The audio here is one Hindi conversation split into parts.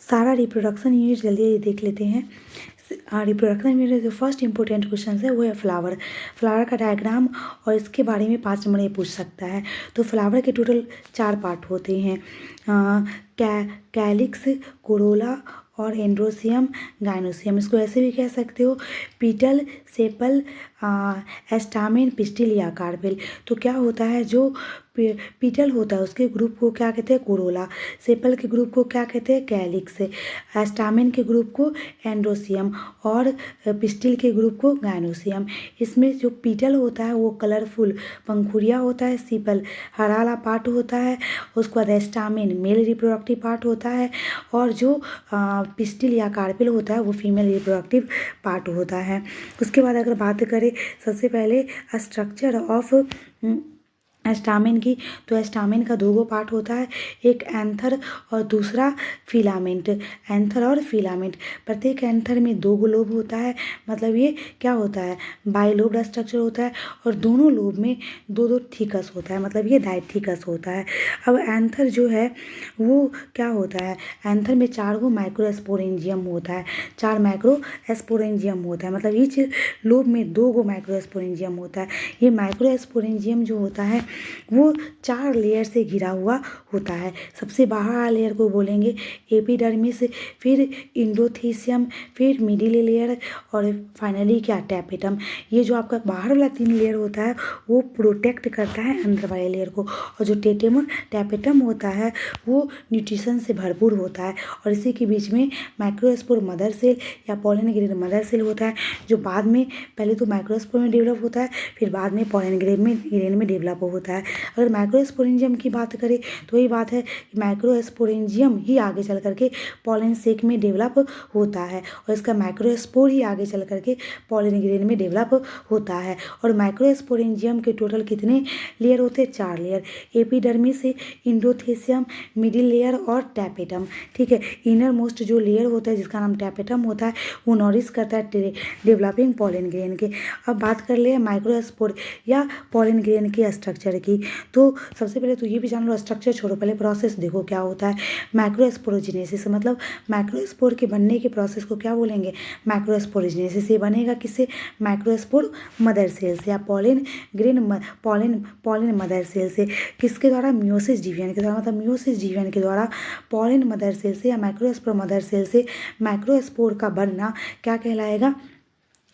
सारा रिप्रोडक्शन यूनिट जल्दी देख लेते हैं। रिप्रोडक्शन यूनिट जो फर्स्ट इंपॉर्टेंट क्वेश्चन है वो है फ्लावर। फ्लावर का डायग्राम और इसके बारे में 5 नंबर ये पूछ सकता है। तो फ्लावर के टोटल 4 पार्ट होते हैं, कैलिक्स, कोरोला और एंड्रोसियम, गाइनोसियम। इसको ऐसे भी कह सकते हो, पीटल, सेपल, एस्टामेन, पिस्टिल या कार्पेल। तो क्या होता है, जो पीटल होता है उसके ग्रुप को क्या कहते हैं, कोरोला। सेपल के ग्रुप को क्या कहते हैं, कैलिक्स। एस्टामेन के ग्रुप को एंड्रोसियम और पिस्टिल के ग्रुप को गाइनोसियम। इसमें जो पीटल होता है वो कलरफुल पंखुड़िया होता है, सीपल हरा वाला पार्ट होता है, उसके बाद एस्टामेन मेल रिप्रोडक्टिव पार्ट होता है, और जो पिस्टिल या कार्पेल होता है वो फीमेल रिप्रोडक्टिव पार्ट होता है। उसके बाद अगर बात करें सबसे पहले स्ट्रक्चर ऑफ एस्टामेन की, तो एस्टामेन का 2 पार्ट होता है, एक एंथर और दूसरा फिलामेंट। एंथर और फिलामेंट, प्रत्येक एंथर में 2 लोब होता है, मतलब ये क्या होता है, बाइलोब्ड स्ट्रक्चर होता है, और दोनों लोब में 2 थीकस होता है, मतलब ये डायथीकस होता है। अब एंथर जो है वो क्या होता है, एंथर में 4 माइक्रोस्पोरेंजियम होता है, 4 माइक्रोस्पोरेंजियम होता है, मतलब ईच लोब में 2 माइक्रोस्पोरेंजियम होता है। ये माइक्रोस्पोरेंजियम जो होता है वो 4 लेयर से घिरा हुआ होता है। सबसे बाहर वाला लेयर को बोलेंगे एपिडर्मिस, फिर इंडोथीसियम, फिर मिडिल लेयर, और फाइनली क्या, टैपेटम। ये जो आपका बाहर वाला 3 लेयर होता है वो प्रोटेक्ट करता है अंदर वाले लेयर को, और जो टैपेटम होता है वो न्यूट्रिशन से भरपूर होता है, और इसी के बीच में माइक्रोस्पोर मदर सेल या पॉलन ग्रेन मदर सेल होता है, जो बाद में पहले तो माइक्रोस्पोर में डेवलप होता है, फिर बाद में पॉलन ग्रेन में डेवलप होता है। अगर माइक्रोस्पोरेंजियम की बात करें तो वही बात है कि माइक्रोस्पोरेंजियम ही आगे चल करके पॉलन सेक में डेवलप होता है, और इसका माइक्रोस्पोर ही आगे चल करके पॉलन ग्रेन में डेवलप होता है। और माइक्रोस्पोरेंजियम के टोटल कितने लेयर होते हैं, 4 लेयर, एपिडर्मिस, इंडोथीसियम, मिडिल लेयर और टैपेटम। ठीक है, इनर मोस्ट जो लेयर होता है जिसका नाम टैपेटम होता है वो नॉरिश करता है डेवलपिंग पॉलन ग्रेन के। अब बात कर ले माइक्रोस्पोर या पॉलन ग्रेन के स्ट्रक्चर की, तो सबसे पहले तो ये भी जान लो, स्ट्रक्चर छोड़ो, पहले प्रोसेस देखो क्या होता है। माइक्रोस्पोरोजिनेसिस, मतलब माइक्रोस्पोर के बनने के प्रोसेस को क्या बोलेंगे, माइक्रोस्पोरोजिनेसिस। ये बनेगा किससे, माइक्रोस्पोर मदर सेल से या pollen grain pollen mother cell से। किसके द्वारा, मियोसिस डिवीजन के द्वारा, मतलब मियोसिस डिवीजन के द्वारा पॉलन मदर सेल से या माइक्रोस्पोर मदर सेल से माइक्रोस्पोर का बनना क्या कहलाएगा,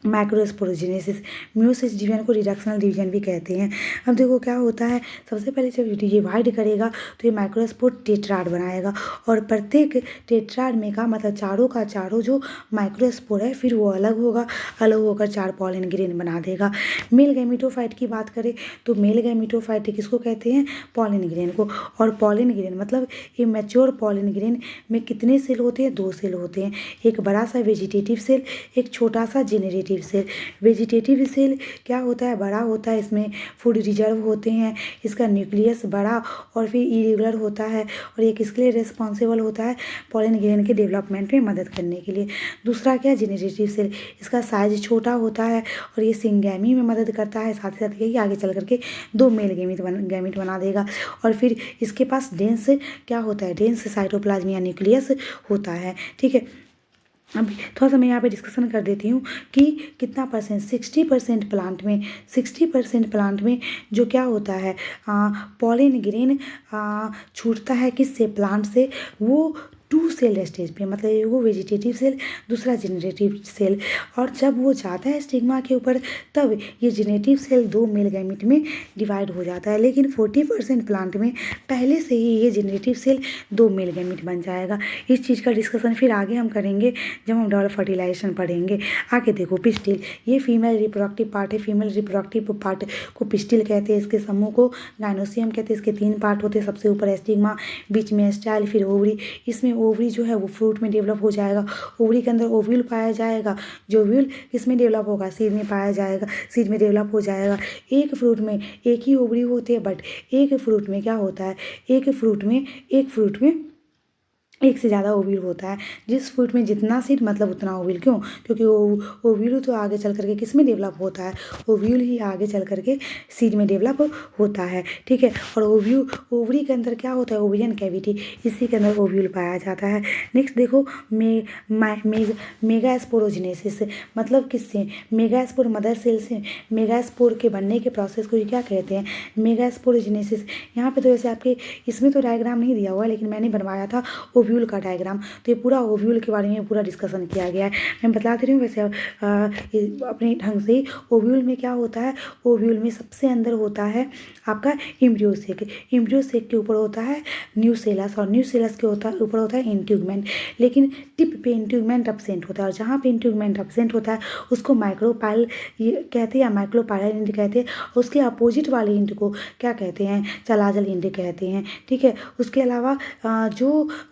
माइक्रोस्पोरोजिनेसिस। मियोसिस डिवीजन को रिडक्शनल डिवीजन भी कहते हैं। अब देखो क्या होता है, सबसे पहले जब ये डिवाइड करेगा तो ये माइक्रोस्पोर टेट्राड बनाएगा, और प्रत्येक टेट्राड में का मतलब चारों का चारों जो माइक्रोस्पोर है फिर वो अलग होगा, अलग होकर 4 पॉलन ग्रेन बना देगा। मेल गैमेटोफाइट की बात करें तो मेल गैमेटोफाइट किसको कहते हैं, पॉलन ग्रेन को। और पॉलन ग्रेन मतलब ये मैच्योर पॉलन ग्रेन में कितने सेल होते हैं, 2 सेल होते हैं, एक बड़ा सा वेजिटेटिव सेल, एक छोटा सा जेनरेटिव सेल। वेजिटेटिव सेल क्या होता है, बड़ा होता है, इसमें फूड रिजर्व होते हैं, इसका न्यूक्लियस बड़ा और फिर इरेगुलर होता है, और ये किसके लिए रिस्पॉन्सिबल होता है, पॉलन ग्रेन के डेवलपमेंट में मदद करने के लिए। दूसरा क्या, जेनरेटिव सेल, इसका साइज छोटा होता है और ये सिंगैमी में मदद करता है, साथ ही साथ यही आगे चल करके 2 मेल गैमीट बना देगा। और फिर इसके पास डेंस क्या होता है, डेंस साइटोप्लाज्म या न्यूक्लियस होता है। ठीक है, अभी थोड़ा सा मैं यहाँ पे डिस्कशन कर देती हूँ कि कितना परसेंट, 60% प्लांट में, 60% प्लांट में जो क्या होता है, पॉलन ग्रेन छूटता है किससे, प्लांट से, वो 2 सेल स्टेज पे, मतलब वो वेजिटेटिव सेल, दूसरा जेनरेटिव सेल। और जब वो जाता है स्टिग्मा के ऊपर तब ये जेनरेटिव सेल 2 मेल गैमीट में डिवाइड हो जाता है, लेकिन 40% प्लांट में पहले से ही ये जेनरेटिव सेल 2 मेल गैमीट बन जाएगा। इस चीज़ का डिस्कशन फिर आगे हम करेंगे जब हम डबल फर्टिलाइजेशन पढ़ेंगे। आगे देखो पिस्टिल, ये फीमेल रिप्रोडक्टिव पार्ट है, फीमेल रिप्रोडक्टिव पार्ट को पिस्टिल कहते हैं, इसके समूह को गाइनोसियम कहते हैं। इसके 3 पार्ट होते हैं, सबसे ऊपर स्टिग्मा, बीच में स्टाइल, फिर ओवरी। इसमें ओवरी जो है वो फ्रूट में डेवलप हो जाएगा, ओवरी के अंदर ओव्यूल पाया जाएगा, जो ओव्यूल किसमें डेवलप होगा, सीड में पाया जाएगा, सीड में डेवलप हो जाएगा। एक फ्रूट में एक ही ओवरी होते हैं, बट एक फ्रूट में क्या होता है, एक फ्रूट में एक से ज़्यादा ओव्यूल होता है। जिस फ्रूट में जितना सीड मतलब उतना ओव्यूल। क्यों? क्योंकि ओव्यूल तो आगे चल करके किस में डेवलप होता है? ओव्यूल ही आगे चल करके सीड में डेवलप होता है, ठीक है। और ओवरी के अंदर क्या होता है? ओवेरियन कैविटी, इसी के अंदर ओव्यूल पाया जाता है। नेक्स्ट देखो मेगास्पोरोजेनेसिस, मतलब किससे? मेगास्पोर मदर सेल से मेगास्पोर के बनने के प्रोसेस को ये क्या कहते हैं? मेगास्पोरोजेनेसिस। यहाँ पे तो वैसे आपके इसमें तो डायग्राम नहीं दिया हुआ है, लेकिन मैंने बनवाया था ओव्यूल का डायग्राम, तो ये पूरा ओव्यूल के बारे में पूरा डिस्कशन किया गया है। मैं बता दे रही हूँ वैसे अपने ढंग से ही। ओव्यूल में क्या होता है? ओव्यूल में सबसे अंदर होता है आपका एम्ब्रियोसेक। एम्ब्रियोसेक के ऊपर होता है न्यूसेलस, और न्यूसेलस के ऊपर होता है इंट्यूगमेंट। लेकिन टिप पे इंट्यूगमेंट एब्सेंट होता है, और जहाँ पे इंट्यूगमेंट एब्सेंट होता है उसको माइक्रोपाइल कहते हैं या माइक्रोपाइल इंड कहते हैं। उसके अपोजिट वाले इंड को क्या कहते हैं? चलाजल इंड कहते हैं, ठीक है। उसके अलावा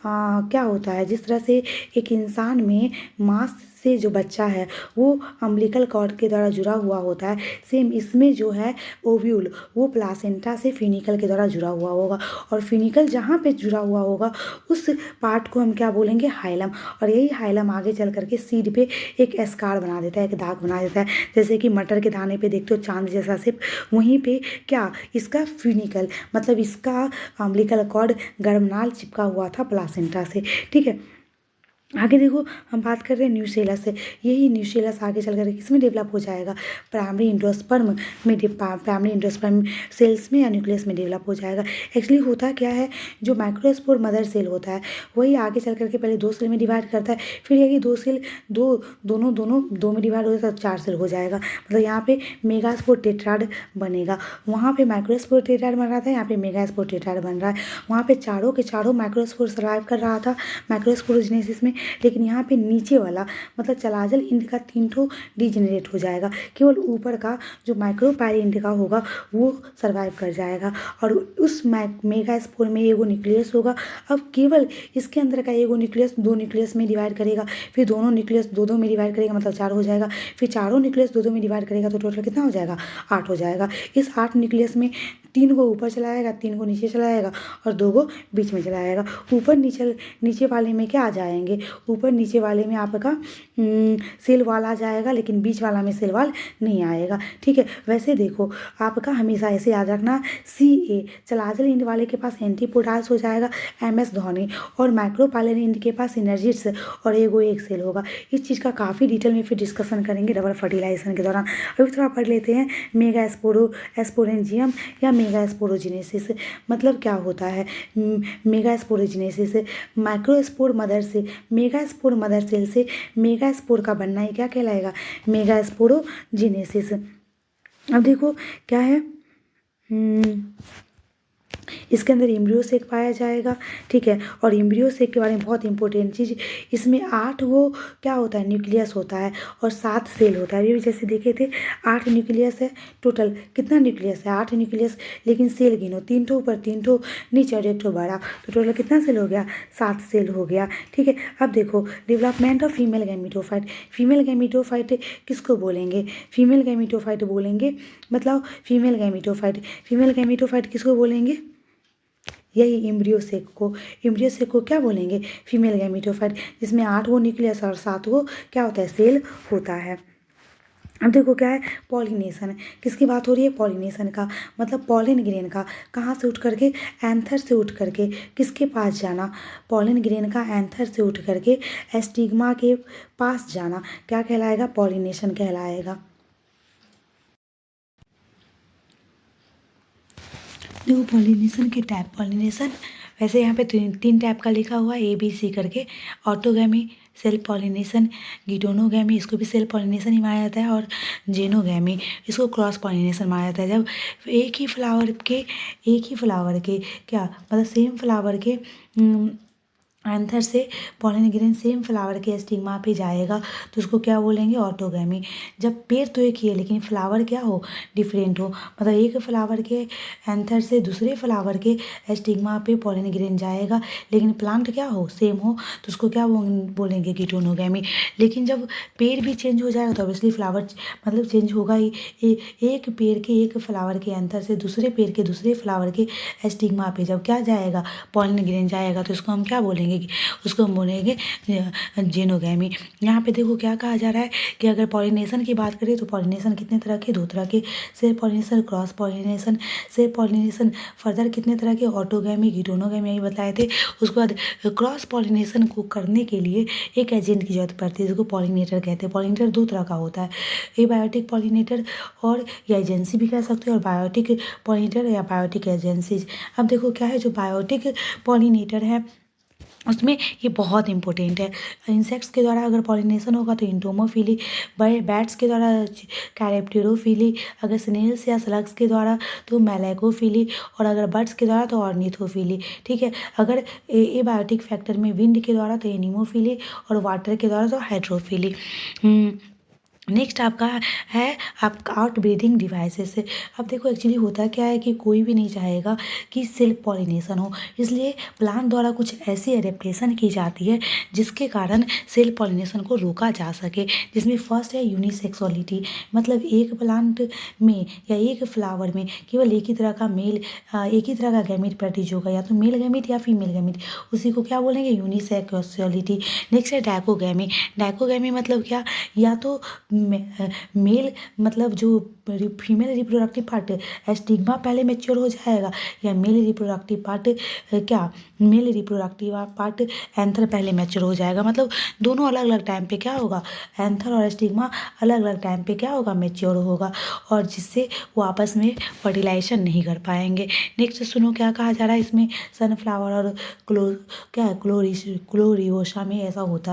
क्या होता है, जिस तरह से एक इंसान में मांस से जो बच्चा है वो अम्बिलिकल कॉर्ड के द्वारा जुड़ा हुआ होता है, सेम इसमें जो है ओव्यूल वो प्लासेंटा से फिनिकल के द्वारा जुड़ा हुआ होगा, और फिनिकल जहाँ पे जुड़ा हुआ होगा उस पार्ट को हम क्या बोलेंगे? हाइलम। और यही हाइलम आगे चल करके सीड पे एक स्कार बना देता है, एक दाग बना देता है। जैसे कि मटर के दाने पे देखते हो चांद जैसा सिर्फ, वहीं पे क्या इसका फिनिकल मतलब इसका अम्बिलिकल कॉर्ड गर्भनाल चिपका हुआ था प्लासेंटा से, ठीक है। आगे देखो हम बात कर रहे हैं न्यूसेलस से। यही न्यूसेलस आगे चल कर किस में डेवलप हो जाएगा? प्राइमरी इंडोस्पर्म में प्राइमरी इंडोस्पर्म सेल्स में या न्यूक्लियस में डेवलप हो जाएगा। एक्चुअली होता क्या है, जो माइक्रोस्पोर मदर सेल होता है वही आगे चल करके पहले 2 सेल में डिवाइड करता है, फिर यही 2 सेल दो में डिवाइड हो जाता है, 4 सेल हो जाएगा। मतलब यहाँ पे मेगास्पोर टेट्राड बनेगा, वहाँ पे माइक्रोस्पोर टेट्राड बन रहा था, यहाँ पे मेगास्पोर टेट्राड बन रहा है। वहाँ पे चारों के चारों माइक्रोस्पोर सर्वाइव कर रहा था माइक्रोस्पोरोजेनेसिस में, लेकिन यहाँ पे नीचे वाला मतलब चलाजल इंड का 3 ठो डिजेनरेट हो जाएगा। केवल ऊपर का जो माइक्रोपाइल इंड का होगा वो सर्वाइव कर जाएगा, और उस मेगास्पोर में एगो न्यूक्लियस होगा। अब केवल इसके अंदर का एगो न्यूक्लियस 2 न्यूक्लियस में डिवाइड करेगा, फिर दोनों न्यूक्लियस 2 में डिवाइड करेगा, मतलब 4 हो जाएगा। फिर चारों न्यूक्लियस 2 में डिवाइड करेगा तो टोटल कितना हो जाएगा? 8 हो जाएगा। इस 8 न्यूक्लियस में 3 को ऊपर चलाएगा, 3 को नीचे चलाएगा, और 2 को बीच में चलाएगा। ऊपर नीचे वाले में क्या आ जाएंगे? ऊपर नीचे वाले में आपका सेल वाल आ जाएगा, लेकिन बीच वाला में सेल वाल नहीं आएगा, ठीक है। वैसे देखो आपका हमेशा ऐसे याद रखना, CA चलाजल इंड वाले के पास एंटीपोडाल्स हो जाएगा, MS धोनी, और माइक्रोपाइलर इंड के पास सिनर्जिट्स और एगो एक सेल होगा। इस चीज़ का काफ़ी डिटेल में फिर डिस्कशन करेंगे डबल फर्टिलाइजेशन के दौरान। अभी थोड़ा पढ़ लेते हैं मेगा स्पोरेंजियम या मेगा स्पोरोजेनेसिस मतलब क्या होता है। मेगा स्पोरोजेनेसिस माइक्रोस्पोर मदर से मेगास्पोर मदर सेल से मेगास्पोर का बनना ही क्या कहलाएगा? मेगास्पोरोजेनेसिस। अब देखो क्या है, इसके अंदर एम्ब्रियोसेक पाया जाएगा, ठीक है। और एम्ब्रियोसेक के बारे में बहुत इंपॉर्टेंट चीज़, इसमें 8 वो क्या होता है? न्यूक्लियस होता है, और 7 सेल होता है। अभी जैसे देखे थे 8 न्यूक्लियस है, टोटल कितना न्यूक्लियस है? 8 न्यूक्लियस, लेकिन सेल गिनो 3 ठो ऊपर 3 ठो नीचे और 1 ठो बड़ा, तो टोटल कितना सेल हो गया? 7 सेल हो गया, ठीक है। अब देखो development of female gametophyte. Female gametophyte किसको बोलेंगे? फीमेल गैमीटोफाइट बोलेंगे, मतलब फीमेल गैमीटोफाइट किसको बोलेंगे? यही एम्ब्रियोसेक को क्या बोलेंगे? फीमेल गैमीटोफाइट, जिसमें 8 वो न्यूक्लियस और 7 वो क्या होता है? सेल होता है। अब देखो क्या है, पॉलिनेशन। किसकी बात हो रही है? पॉलिनेशन का, मतलब पॉलन ग्रेन का कहाँ से उठ करके? एंथर से उठ करके किसके पास जाना? पॉलन ग्रेन का एंथर से उठ करके एस्टिग्मा के पास जाना क्या कहलाएगा? पॉलिनेशन कहलाएगा। देखो पॉलिनेशन के टाइप, पॉलिनेशन वैसे यहाँ पे 3 टाइप का लिखा हुआ है ABC करके। ऑटोगैमी, सेल्फ पॉलिनेशन, गिटोनोगैमी, इसको भी सेल्फ पॉलिनेशन ही माना जाता है, और जेनोगैमी, इसको क्रॉस पॉलिनेशन माना जाता है। जब एक ही फ्लावर के क्या मतलब सेम फ्लावर के एंथर से पॉलन ग्रेन सेम फ्लावर के स्टिग्मा पे जाएगा तो उसको क्या बोलेंगे? ऑटोगैमी। जब पेड़ तो एक ही है लेकिन फ्लावर क्या हो? डिफरेंट हो, मतलब एक फ्लावर के एंथर से दूसरे फ्लावर के स्टिग्मा पे पॉलन ग्रेन जाएगा लेकिन प्लांट क्या हो? सेम हो, तो उसको क्या बोलेंगे? गिटोनोगैमी। लेकिन जब पेड़ भी चेंज हो जाएगा तो ऑब्वियसली फ्लावर मतलब चेंज होगा ही। एक पेड़ के एक फ्लावर के एंथर से दूसरे पेड़ के दूसरे फ्लावर के स्टिग्मा पे जब क्या जाएगा? पॉलन ग्रेन जाएगा, तो इसको हम क्या बोलेंगे? बोलेंगे उसको हम बोलेंगे जेनोगैमी। यहाँ पे देखो क्या कहा जा रहा है कि अगर पॉलिनेशन की बात करें तो पॉलिनेशन कितने तरह के, 2 तरह के, self pollination, cross pollination. Self pollination further कितने तरह के, ऑटोगैमी, गिटोनोगैमी यही बताए थे। उसके बाद क्रॉस पॉलिनेशन को करने के लिए एक एजेंट की जरूरत पड़ती है जिसको पॉलिनेटर कहते हैं। पॉलिनेटर 2 तरह का होता है, एबायोटिक पॉलिनेटर और या एजेंसी भी कह सकते हैं, और बायोटिक पॉलिनेटर या बायोटिक एजेंसीज। अब देखो क्या है, जो बायोटिक पॉलिनेटर है उसमें ये बहुत इंपॉर्टेंट है। इंसेक्ट्स के द्वारा अगर पॉलिनेशन होगा तो इंटोमोफिली, बैट्स के द्वारा कैरेप्टेरोफिली, अगर स्नेल्स या स्लग्स के द्वारा तो मैलेकोफिली, और अगर बर्ड्स के द्वारा तो ऑर्निथोफिली। ठीक है, अगर एबायोटिक फैक्टर में विंड के द्वारा तो एनिमोफिली, और वाटर के द्वारा तो हाइड्रोफिली। नेक्स्ट आपका है आपका आउट ब्रीडिंग डिवाइसेस। अब देखो एक्चुअली होता क्या है कि कोई भी नहीं चाहेगा कि सेल्फ पॉलिनेशन हो, इसलिए प्लांट द्वारा कुछ ऐसी एडेप्टेशन की जाती है जिसके कारण सेल्फ पॉलिनेशन को रोका जा सके। जिसमें फर्स्ट है यूनिसेक्सुअलिटी, मतलब एक प्लांट में या एक फ्लावर में केवल एक ही तरह का एक ही तरह का गैमीट प्रोड्यूस होगा, या तो मेल गैमीट या फीमेल गैमीट, उसी को क्या बोलेंगे, यूनिसेक्सुअलिटी। नेक्स्ट है डायकोगैमी। डायकोगैमी मतलब क्या, या तो मेल मतलब जो फीमेल रिप्रोडक्टिव पार्ट स्टिग्मा पहले मैच्योर हो जाएगा, या male reproductive part male reproductive part anther पहले मैच्योर हो जाएगा। मतलब दोनों अलग अलग टाइम पे क्या होगा, एंथर और स्टिग्मा अलग अलग टाइम पे क्या होगा, मैच्योर होगा, और जिससे वो आपस में फर्टिलाइजेशन नहीं कर पाएंगे। नेक्स्ट सुनो क्या कहा जा रहा है इसमें, सनफ्लावर और क्लोरियोसा में ऐसा होता है।